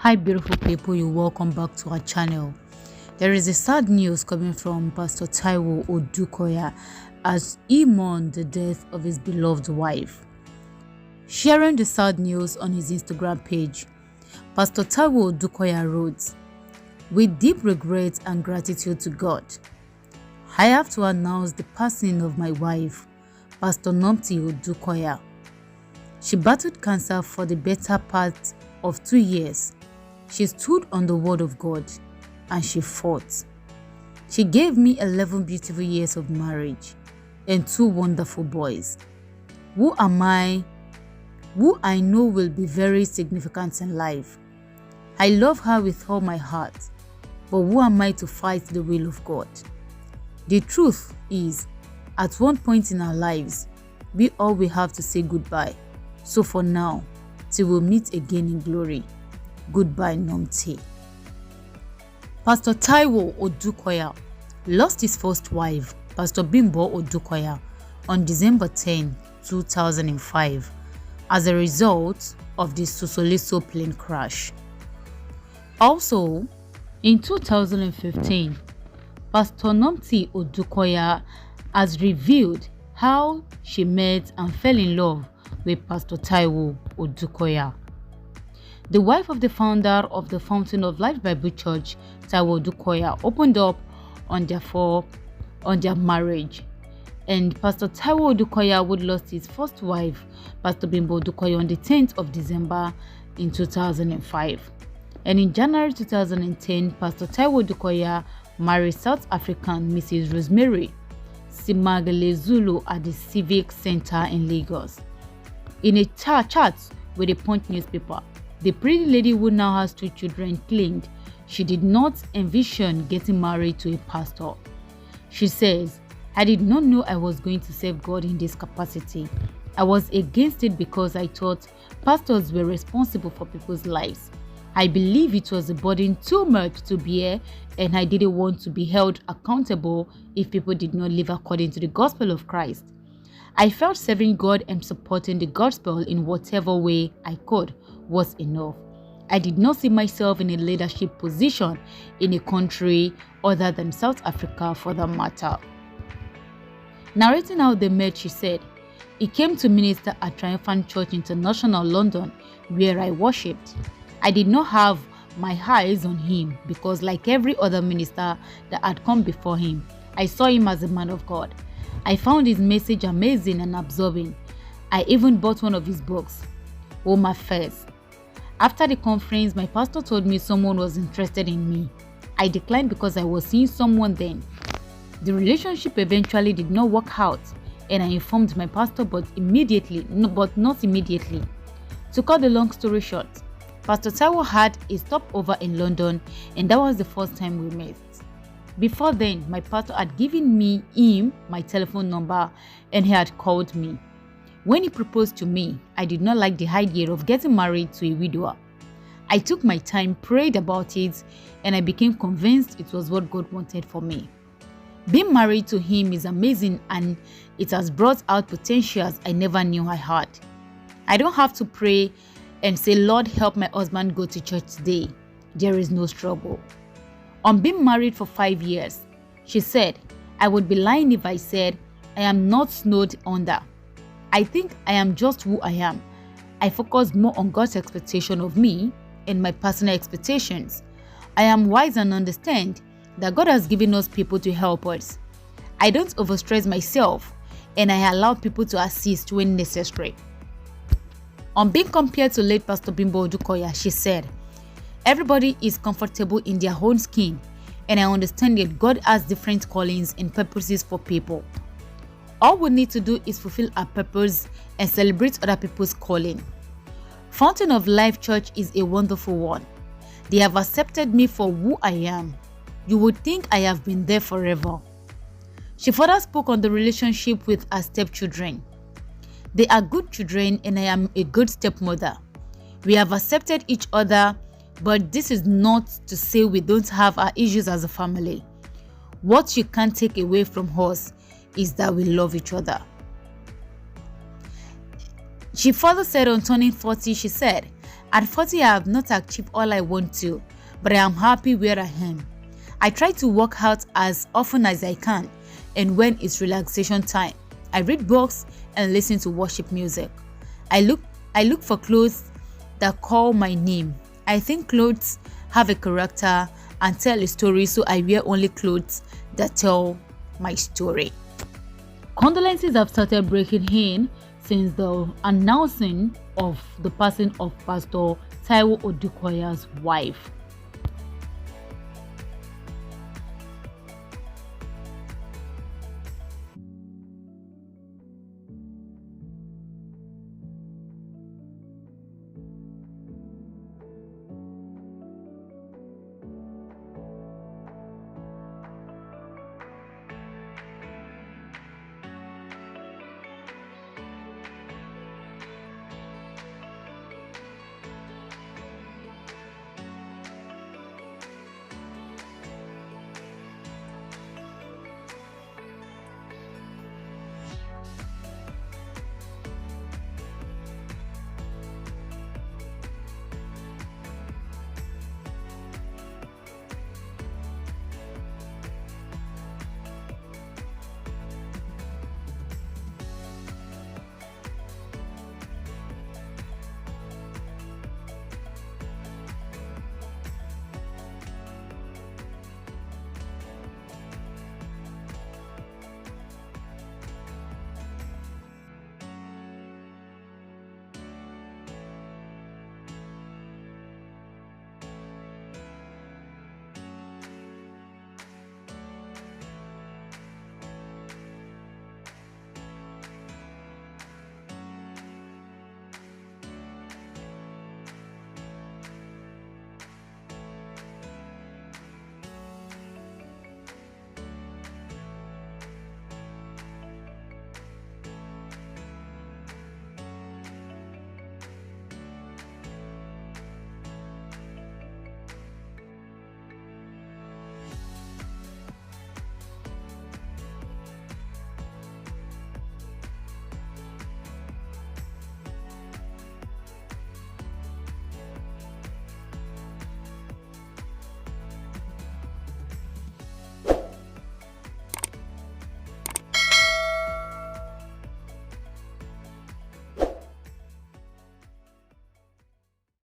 Hi beautiful people, you welcome back to our channel. There is a sad news coming from Pastor Taiwo Odukoya as he mourned the death of his beloved wife. Sharing the sad news on his Instagram page, Pastor Taiwo Odukoya wrote, "With deep regret and gratitude to God, I have to announce the passing of my wife, Pastor Nomthi Odukoya. She battled cancer for the better part of 2 years. She stood on the word of God and she fought. She gave me 11 beautiful years of marriage and 2 wonderful boys. Who I know will be very significant in life. I love her with all my heart, but who am I to fight the will of God? The truth is, at one point in our lives, we all will have to say goodbye. So for now, till we meet again in glory. Goodbye, Nomthi." Pastor Taiwo Odukoya lost his first wife, Pastor Bimbo Odukoya, on December 10, 2005, as a result of the Sosoliso plane crash. Also, in 2015, Pastor Nomthi Odukoya has revealed how she met and fell in love with Pastor Taiwo Odukoya. The wife of the founder of the Fountain of Life Bible Church, Taiwo Odukoya, opened up on their marriage. And Pastor Taiwo Odukoya would lost his first wife, Pastor Bimbo Odukoya, on the 10th of December in 2005. And in January 2010, Pastor Taiwo Odukoya married South African Mrs. Rosemary Simagale Zulu at the Civic Center in Lagos. In a chat with the Punch newspaper, the pretty lady who now has 2 children claimed she did not envision getting married to a pastor. She says, "I did not know I was going to serve God in this capacity. I was against it because I thought pastors were responsible for people's lives. I believe it was a burden too much to bear, and I didn't want to be held accountable if people did not live according to the gospel of Christ. I felt serving God and supporting the gospel in whatever way I could was enough. I did not see myself in a leadership position in a country other than South Africa for that matter." Narrating how they met, she said, "He came to minister at Triumphant Church International, London, where I worshipped. I did not have my eyes on him because, like every other minister that had come before him, I saw him as a man of God. I found his message amazing and absorbing. I even bought one of his books, Home Affairs. After the conference, my pastor told me someone was interested in me. I declined because I was seeing someone then. The relationship eventually did not work out, and I informed my pastor, but not immediately. To cut the long story short, Pastor Taiwo had a stopover in London, and that was the first time we met. Before then, my pastor had given him my telephone number, and he had called me. When he proposed to me, I did not like the idea of getting married to a widower. I took my time, prayed about it, and I became convinced it was what God wanted for me. Being married to him is amazing, and it has brought out potentials I never knew I had. I don't have to pray and say, 'Lord, help my husband go to church today.' There is no struggle." On being married for 5 years, she said, "I would be lying if I said I am not snowed under. I think I am just who I am. I focus more on God's expectation of me and my personal expectations. I am wise and understand that God has given us people to help us. I don't overstress myself, and I allow people to assist when necessary." On being compared to late Pastor Bimbo Odukoya, she said, "Everybody is comfortable in their own skin, and I understand that God has different callings and purposes for people. All we need to do is fulfill our purpose and celebrate other people's calling. Fountain of Life Church is a wonderful one. They have accepted me for who I am. You would think I have been there forever." She further spoke on the relationship with her stepchildren. "They are good children, and I am a good stepmother. We have accepted each other, but this is not to say we don't have our issues as a family. What you can't take away from us is that we love each other." She further said on turning 40, she said, At 40, I have not achieved all I want to, but I am happy where I am. I try to work out as often as I can, and when it's relaxation time, I read books and listen to worship music. I look for clothes that call my name. I think clothes have a character and tell a story, so I wear only clothes that tell my story. Condolences have started breaking in since the announcing of the passing of Pastor Taiwo Odukoya's wife.